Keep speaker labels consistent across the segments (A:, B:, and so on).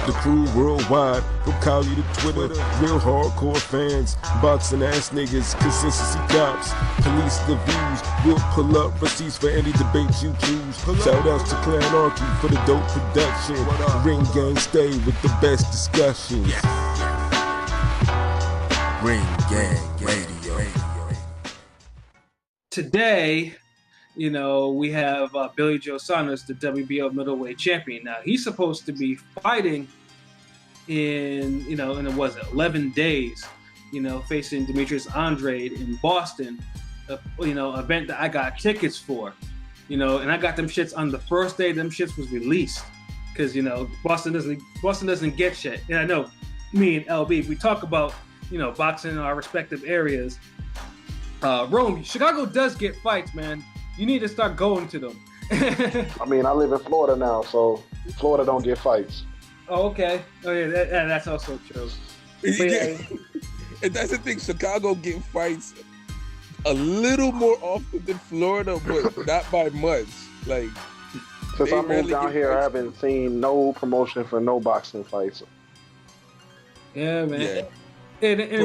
A: The crew worldwide, from Cali to Twitter, real hardcore fans, boxing ass niggas, consistency cops, police the views, we'll pull up receipts for any debate you choose. Shout outs to Clan Archie for the dope production. Ring Gang stay with the best discussions. Ring Gang Radio.
B: Today, you know, we have Billy Joe Saunders, the WBO Middleweight champion. Now, he's supposed to be fighting in 11 days, facing Demetrius Andrade in Boston, event that I got tickets for, and I got them shits on the first day them shits was released, because, Boston doesn't get shit. And I know me and LB, we talk about, boxing in our respective areas. Rome, Chicago does get fights, man. You need to start going to them.
C: I mean, I live in Florida now, so Florida don't get fights.
B: Oh, okay. Oh, yeah, that's also true.
D: Yeah. And that's the thing. Chicago get fights a little more often than Florida, but not by much. Like,
C: since I moved down here, I haven't seen no promotion for no boxing fights.
B: Yeah, man.
D: Yeah.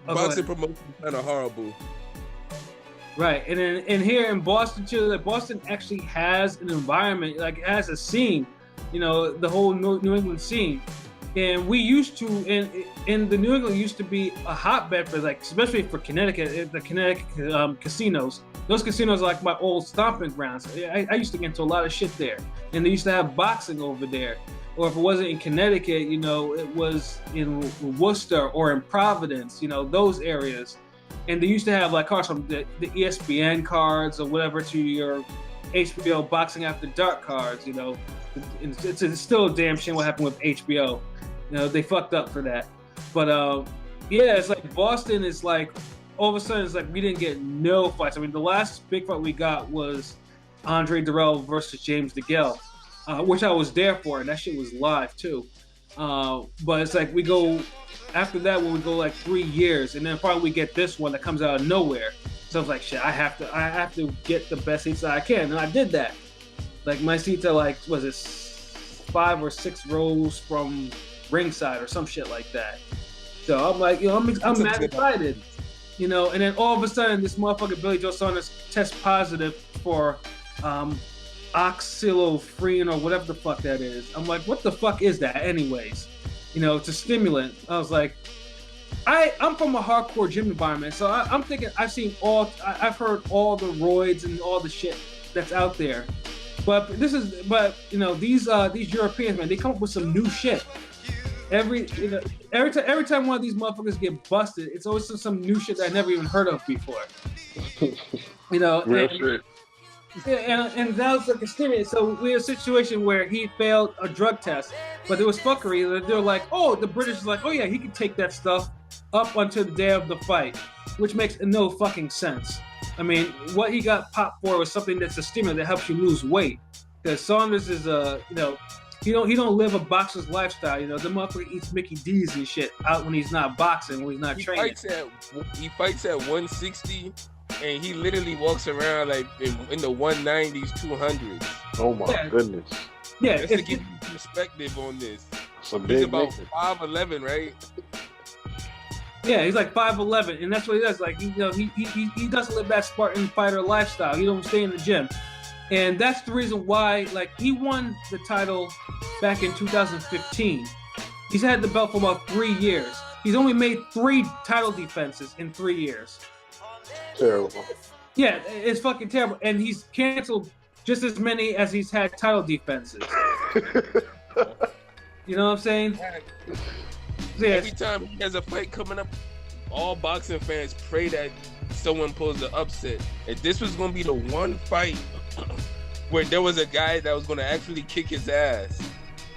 D: Boxing promotion is kind of horrible.
B: Right, and here in Boston too, like Boston actually has an environment, like it has a scene, the whole New England scene, and we used to, in the New England used to be a hotbed for, like, especially for Connecticut, the Connecticut casinos. Those casinos are like my old stomping grounds. I used to get into a lot of shit there, and they used to have boxing over there. Or if it wasn't in Connecticut, it was in Worcester or in Providence, those areas. And they used to have like cards from the ESPN cards or whatever to your HBO Boxing After Dark cards, It's still a damn shame what happened with HBO. They fucked up for that. But yeah, it's like Boston is like, all of a sudden it's like we didn't get no fights. I mean, the last big fight we got was Andre Dirrell versus James DeGale, which I was there for, and that shit was live too. But it's like we go after that when we go like 3 years, and then finally we get this one that comes out of nowhere. So I was like, shit, I have to get the best seats that I can, and I did that. Like my seats are like, was it 5 or 6 rows from ringside or some shit like that. So I'm like, I'm mad excited, and then all of a sudden this motherfucker Billy Joe Saunders tests positive for oxylofrene or whatever the fuck that is. I'm like, what the fuck is that anyways? It's a stimulant. I was like, I'm from a hardcore gym environment, so I'm thinking I've heard all the roids and all the shit that's out there. But these Europeans, man, they come up with some new shit. Every time one of these motherfuckers get busted, it's always some new shit that I never even heard of before.
C: Real shit.
B: And that was like a stimulant. So we had a situation where he failed a drug test, but there was fuckery. They're like, oh, the British is like, oh yeah, he can take that stuff up until the day of the fight, which makes no fucking sense. I mean, what he got popped for was something that's a stimulant that helps you lose weight. Because Saunders is he don't live a boxer's lifestyle. The motherfucker eats Mickey D's and shit out when he's not boxing, when he's not training.
D: He fights at 160. And he literally walks around like in the 190s, 200s.
C: Oh my goodness.
D: Yeah, just to give you perspective on this. He's about 5'11", right?
B: Yeah, he's like 5'11", and that's what he does. Like, he doesn't live that Spartan fighter lifestyle. He don't stay in the gym, and that's the reason why. Like, he won the title back in 2015. He's had the belt for about 3 years. He's only made 3 title defenses in 3 years.
C: Terrible.
B: Yeah, it's fucking terrible. And he's canceled just as many as he's had title defenses. You know what I'm saying?
D: Yeah. Every time he has a fight coming up, all boxing fans pray that someone pulls the upset. And this was going to be the one fight where there was a guy that was going to actually kick his ass.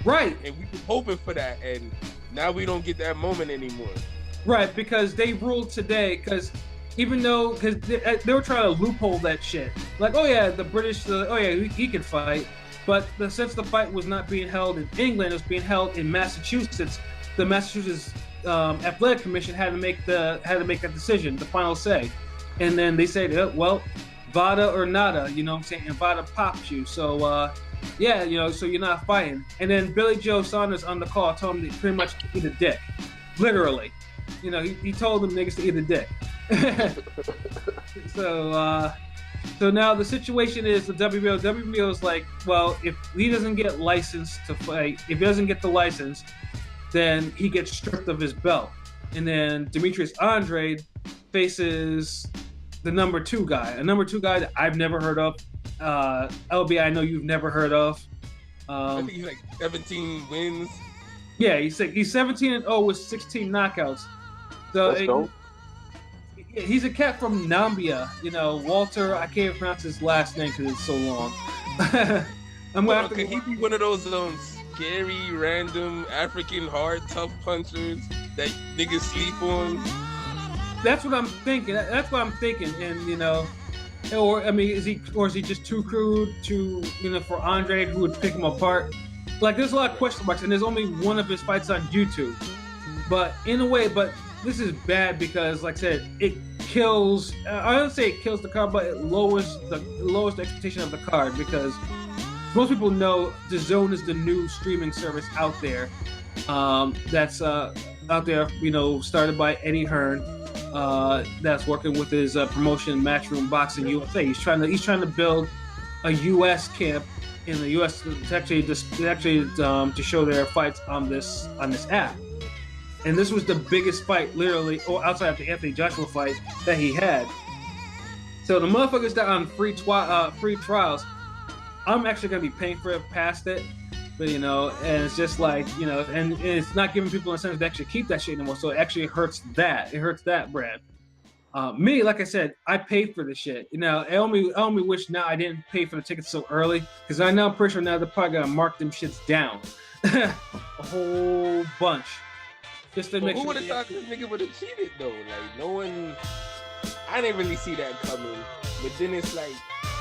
B: Right.
D: And we were hoping for that. And now we don't get that moment anymore.
B: Right, because they ruled today, because even though, because they were trying to loophole that shit. Like, oh yeah, the British, he can fight. But since the fight was not being held in England, it was being held in Massachusetts, the Massachusetts Athletic Commission had to make that decision, the final say. And then they said, well, Vada or nada, you know what I'm saying? And Vada pops you. So, yeah, you know, so you're not fighting. And then Billy Joe Saunders on the call told him to pretty much eat a dick. Literally. You know, he told them niggas to eat a dick. So now the situation is the WBO is like, well, if he doesn't get licensed to fight, if he doesn't get the license, then he gets stripped of his belt. And then Demetrius Andrade faces the number 2 guy, a number 2 guy that I've never heard of. LB, I know you've never heard of.
D: I think he's like 17 wins.
B: Yeah, he's 17-0 with 16 knockouts. So he's a cat from Nambia. You know, Walter. I can't pronounce his last name because it's so long.
D: Could he be one of those scary, random, African, hard, tough punchers that niggas sleep on?
B: That's what I'm thinking. And you know, or I mean, is he just too crude for Andre, who would pick him apart? Like, there's a lot of question marks, and there's only one of his fights on YouTube. But in a way, this is bad because, like I said, it kills. I don't say it kills the card, but it lowers the expectation of the card because most people know DAZN is the new streaming service out there. That's out there, you know, started by Eddie Hearn. That's working with his promotion Matchroom Boxing USA. He's trying to build a U.S. camp in the U.S. to show their fights on this app. And this was the biggest fight, literally, or outside of the Anthony Joshua fight that he had. So the motherfuckers that on free trials, I'm actually gonna be paying for it past it. But you know, and it's just like, you know, and it's not giving people incentives to actually keep that shit anymore. So it actually hurts that. It hurts that brand. Me, like I said, I paid for the shit. You know, I only wish now I didn't pay for the tickets so early, because I know I'm pretty sure now they're probably gonna mark them shits down a whole bunch. Just to make
D: who
B: sure.
D: would have thought this nigga would have cheated though? Like, no one. I didn't really see that coming. But then it's like,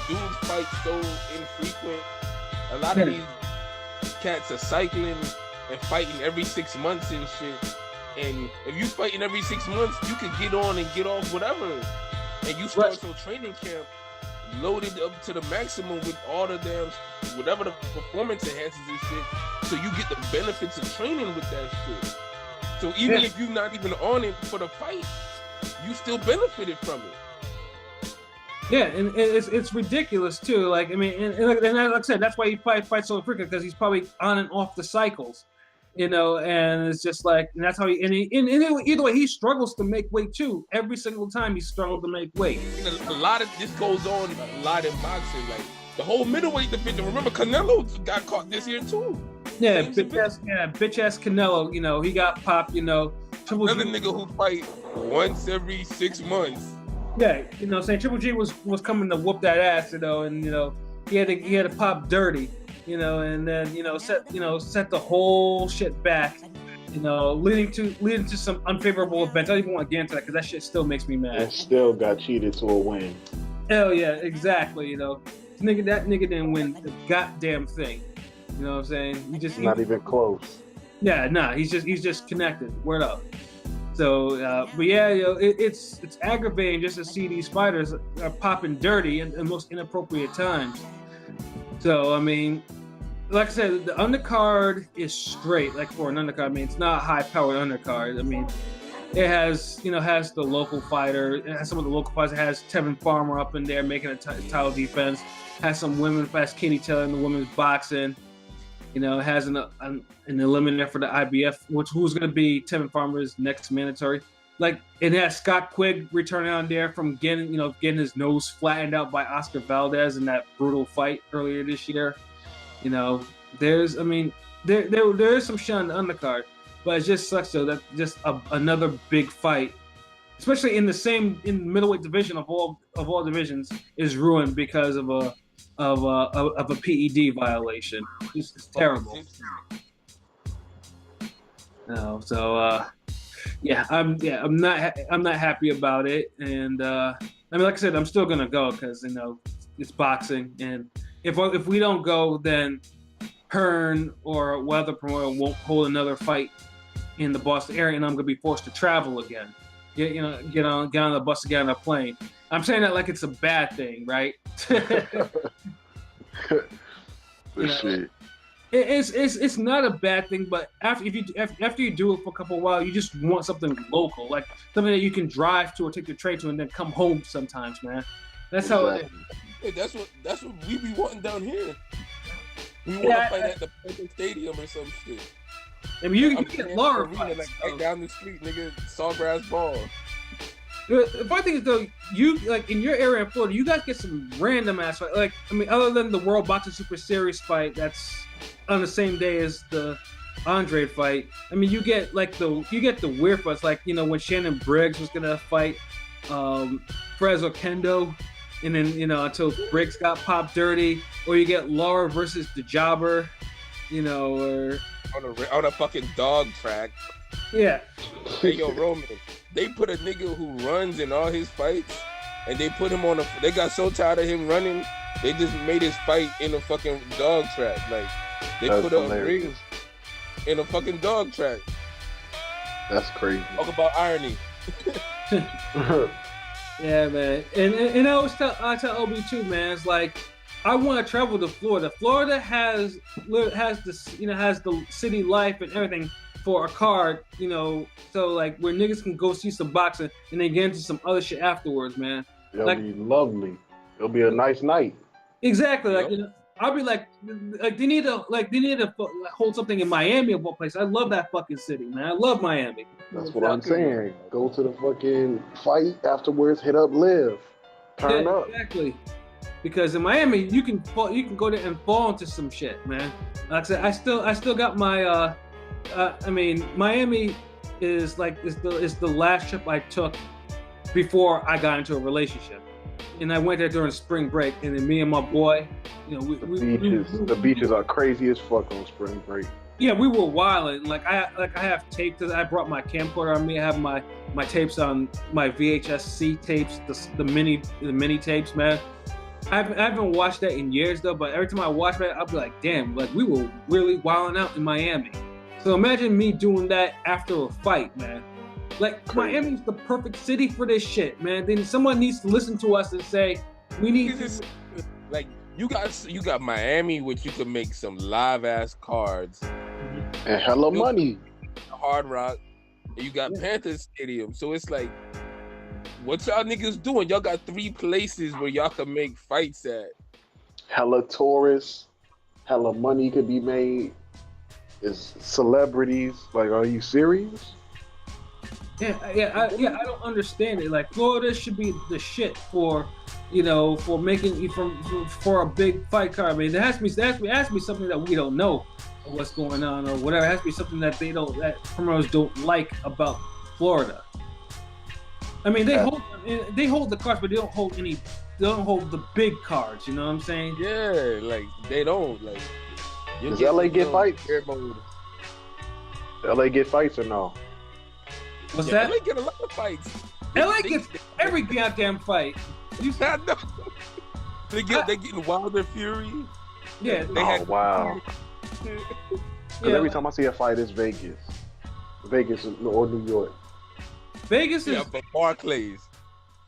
D: dudes fight so infrequent. A lot of these cats are cycling and fighting every 6 months and shit. And if you fighting every 6 months, you can get on and get off whatever. And you start your training camp loaded up to the maximum with all the damn whatever the performance enhancers and shit. So you get the benefits of training with that shit. So even if you're not even on it for the fight, you still benefited from it.
B: Yeah, and it's ridiculous too. Like, I mean, and like I said, that's why he fights so frequent, because he's probably on and off the cycles, you know. And it's just like, and that's how either way, he struggles to make weight too. Every single time he struggled to make weight.
D: A lot of this goes on a lot in boxing. Like the whole middleweight division. Remember, Canelo got caught this year too.
B: Yeah, bitch ass Canelo. You know, he got popped. You know,
D: another nigga who fight once every 6 months.
B: Yeah, you know, saying Triple G was coming to whoop that ass, you know, and you know he had to pop dirty, you know, and then set the whole shit back, you know, leading to some unfavorable events. I don't even want to get into that because that shit still makes me mad.
C: And still got cheated to a win.
B: Hell yeah, exactly. You know, that nigga didn't win the goddamn thing. You know what I'm saying?
C: Not even close.
B: Yeah, nah, he's just connected. Word up. So, but yeah, you know, it's aggravating just to see these fighters are popping dirty in the most inappropriate times. So, I mean, like I said, the undercard is straight. Like for an undercard, I mean, it's not a high-powered undercard. I mean, it has the local fighter. It has some of the local fighters. It has Tevin Farmer up in there making a title defense. Has some women, has Katie Taylor in the women's boxing. You know, it has an eliminator for the IBF, who's going to be Tevin Farmer's next mandatory. Like, it has Scott Quigg returning on there from getting his nose flattened out by Oscar Valdez in that brutal fight earlier this year. You know, there is some shit on the undercard, but it just sucks though that just another big fight, especially in the middleweight division of all divisions, is ruined because of a PED violation. It's terrible. No, so I'm not happy about it, and I mean, like I said, I'm still gonna go because it's boxing, and if we don't go, then Hearn or weather promoter won't hold another fight in the Boston area, and I'm gonna be forced to travel again. Get on the bus, get on a plane. I'm saying that like it's a bad thing, right?
C: Shit.
B: It's not a bad thing, but after you do it for a couple of while, you just want something local, like something that you can drive to or take the train to, and then come home sometimes, man. That's how it is.
D: Hey, that's what we be wanting down here. We want to fight at the Panther Stadium or some shit.
B: I mean, you get Laura fights,
D: like right down the street, nigga, Sawgrass Ball.
B: The funny thing is though, you like in your area in Florida, you guys get some random ass fight. Like, I mean, other than the World Boxing Super Series fight, that's on the same day as the Andre fight. I mean, you get the weird fights, like, you know, when Shannon Briggs was gonna fight Fresno Kendo, and then, you know, until Briggs got popped dirty, or you get Laura versus the Jobber, you know, or
D: on a fucking dog track.
B: Yeah.
D: Hey, yo, Roman, they put a nigga who runs in all his fights, and they put him on they got so tired of him running, they just made his fight in a fucking dog track. Like, they
C: That's
D: put a ring in a fucking dog track.
C: That's crazy.
D: Talk about irony.
B: Yeah, man. And I tell OB too, man, it's like, I want to travel to Florida. Florida has this, you know, has the city life and everything for a card, you know, so like where niggas can go see some boxing and then get into some other shit afterwards, man.
C: It'll be lovely. It'll be a nice night.
B: Exactly. Like, you know, I'll be like they need to hold something in Miami of all places. I love that fucking city, man. I love Miami.
C: That's what I'm saying. Go to the fucking fight afterwards. Hit up Live. Turn up.
B: Exactly. Because in Miami, you can go there and fall into some shit, man. Like I said, I still got my. I mean, Miami is the last trip I took before I got into a relationship, and I went there during spring break. And then me and my boy, you know,
C: the beaches are crazy as fuck on spring break.
B: Yeah, we were wilding. Like I have tapes. I brought my camcorder on me. I have my tapes on my VHS-C tapes, the mini tapes, man. I haven't watched that in years though, but every time I watch that, I'll be like, damn, like we were really wilding out in Miami. So imagine me doing that after a fight, man. Like, crazy. Miami's the perfect city for this shit, man. Then someone needs to listen to us and say, we need to...
D: Like, you got Miami, which you could make some live ass cards.
C: And hella money.
D: Hard Rock. And you got Panther Stadium. So it's like, what y'all niggas doing? Y'all got 3 places where y'all can make fights at. Hella
C: tourists. Hella money could be made. Is celebrities. Like, are you serious?
B: I don't understand it. Like, Florida should be the shit for, you know, for making for a big fight card. I mean, it has to be something that we don't know what's going on or whatever. It has to be something that promoters don't like about Florida. I mean, they hold the cards, but they don't hold the big cards. You know what I'm saying?
D: Yeah, like they don't like.
C: Does LA get fights? LA get fights or no?
B: What's that?
D: LA get a lot of fights.
B: LA gets every goddamn fight.
D: You said no. They getting Wilder Fury.
B: Yeah.
C: Wow. Because every time I see a fight, it's Vegas or New York.
B: Vegas is
D: but Barclays.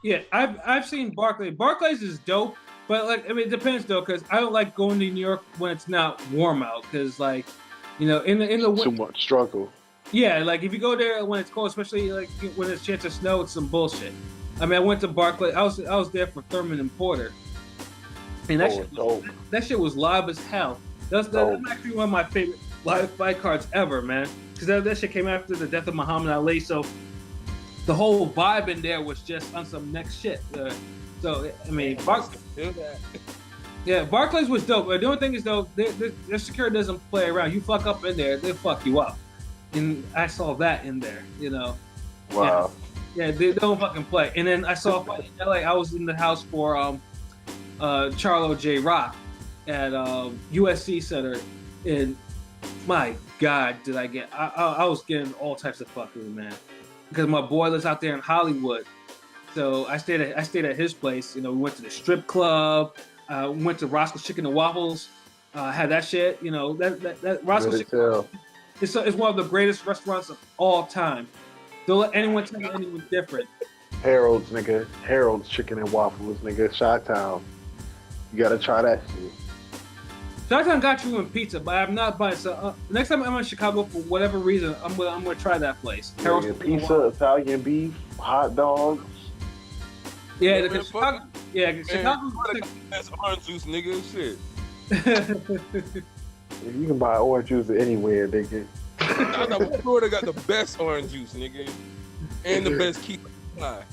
B: Yeah, I've seen Barclays. Barclays is dope. But like, I mean, it depends though, because I don't like going to New York when it's not warm out, because like, you know, in the
C: too much struggle.
B: Yeah, like if you go there when it's cold, especially like when there's a chance of snow, it's some bullshit. I mean, I went to Barclays. I was there for Thurman and Porter, and that shit was live as hell. That's actually one of my favorite live fight cards ever, man. Because that shit came after the death of Muhammad Ali, so the whole vibe in there was just on some next shit. So, I mean, Barclays was dope. But the only thing is, though, their security doesn't play around. You fuck up in there, they fuck you up. And I saw that in there, you know.
C: Wow.
B: Yeah, they don't fucking play. And then I saw a fight in LA. I was in the house for Charlo J. Rock at USC Center. And my God, did I get... I was getting all types of fuckery, man. Because my boy lives out there in Hollywood. So I stayed at his place. You know, we went to the strip club. Went to Roscoe's Chicken and Waffles. Had that shit. You know, that Roscoe's Chicken. It's one of the greatest restaurants of all time. Don't let anyone tell you anything different.
C: Harold's, nigga. Harold's chicken and waffles, nigga. Chi-Town. You gotta try that shit.
B: Chi-Town got you in pizza, but I'm not buying. So next time I'm in Chicago for whatever reason, I'm gonna try that place.
C: Yeah, pizza, Italian beef, hot dogs.
B: Yeah,
D: Yeah,
B: because
D: fuck-
B: Chicago. Yeah, Chicago.
D: That's orange juice, nigga. Shit.
C: You can buy orange juice anywhere, nigga.
D: I know Florida got the best orange juice, nigga, and the best key pie.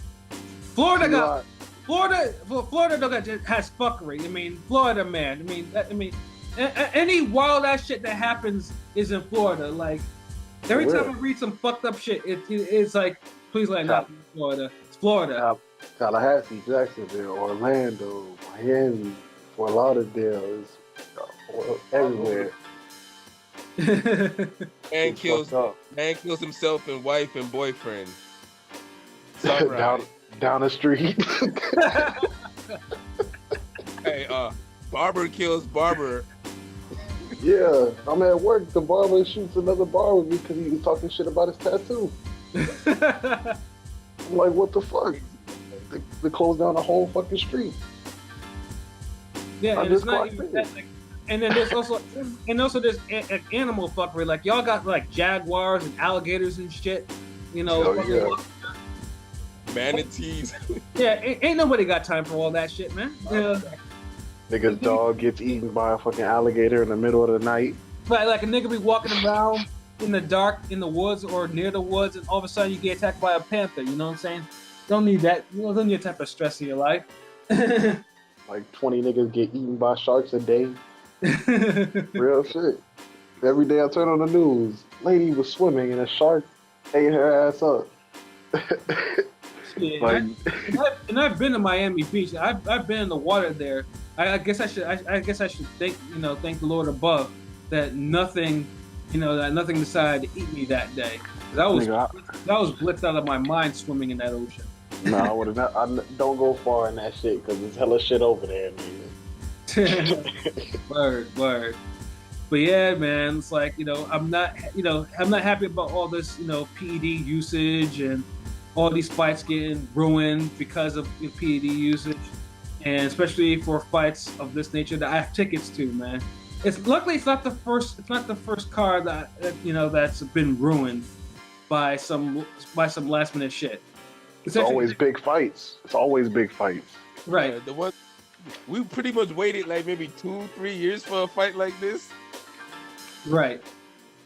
B: Florida has fuckery. I mean, Florida, man. I mean, any wild ass shit that happens is in Florida. Like every time I read some fucked up shit, it's like, please let not be Florida. It's Florida.
C: Tallahassee, Jacksonville, Orlando, Miami, Fort Lauderdale, everywhere.
D: Man kills himself and wife and boyfriend.
C: down the street.
D: Hey, barber kills barber.
C: Yeah, I'm at work. The barber shoots another barber because he was talking shit about his tattoo. I'm like, what the fuck? They closed down the whole fucking street.
B: Yeah,
C: I'm
B: and it's
C: just
B: not
C: quite
B: even
C: finished.
B: that. Like, and then there's also there's animal fuckery. Like y'all got like jaguars and alligators and shit. You know.
C: Oh, yeah.
D: Manatees.
B: Yeah, ain't nobody got time for all that shit, man. Yeah.
C: Nigga's dog gets eaten by a fucking alligator in the middle of the night.
B: But like a nigga be walking around in the dark in the woods or near the woods, and all of a sudden you get attacked by a panther. You know what I'm saying? Don't need that. You don't need that type of stress in your life.
C: Like 20 niggas get eaten by sharks a day. Real shit. Every day I turn on the news, lady was swimming and a shark ate her ass up.
B: Yeah,
C: Like,
B: and I've been to Miami Beach. I've been in the water there. I guess I should thank the Lord above that nothing decided to eat me that day. I was blitzed out of my mind swimming in that ocean.
C: no, I would have not. Don't go far in that shit because there's hella shit over there, nigga.
B: Word. But yeah, man, it's like, I'm not happy about all this, PED usage and all these fights getting ruined because of PED usage, and especially for fights of this nature that I have tickets to, man. Luckily it's not the first card that's been ruined by some last minute shit.
C: It's always big fights.
B: Right.
D: The one we pretty much waited like maybe 2-3 years for a fight like this.
B: Right.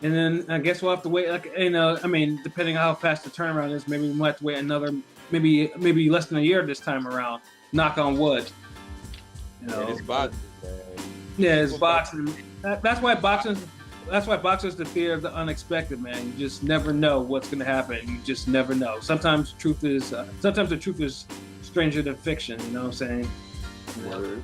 B: And then I guess we'll have to wait. Depending on how fast the turnaround is, maybe we might have to wait another, maybe less than a year this time around. Knock on wood.
D: It's boxing, man.
B: Yeah, it's boxing. That's why boxing's the fear of the unexpected, man. You just never know what's going to happen. You just never know. Sometimes the truth is stranger than fiction. You know what I'm saying?
C: Word.